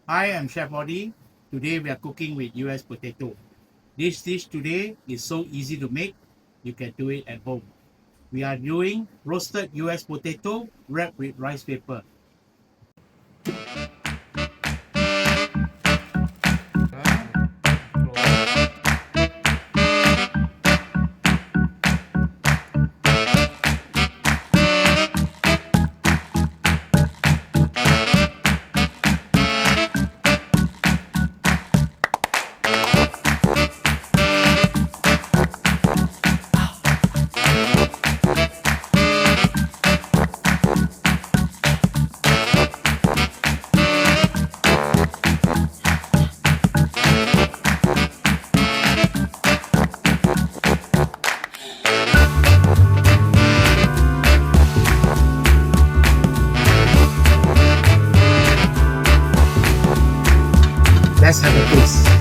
Hi, I'm Chef Audie. Today we are cooking with US potato. This dish today is so easy to make, you can do it at home. We are doing roasted US potato wrapped with rice paper. Let's have a taste.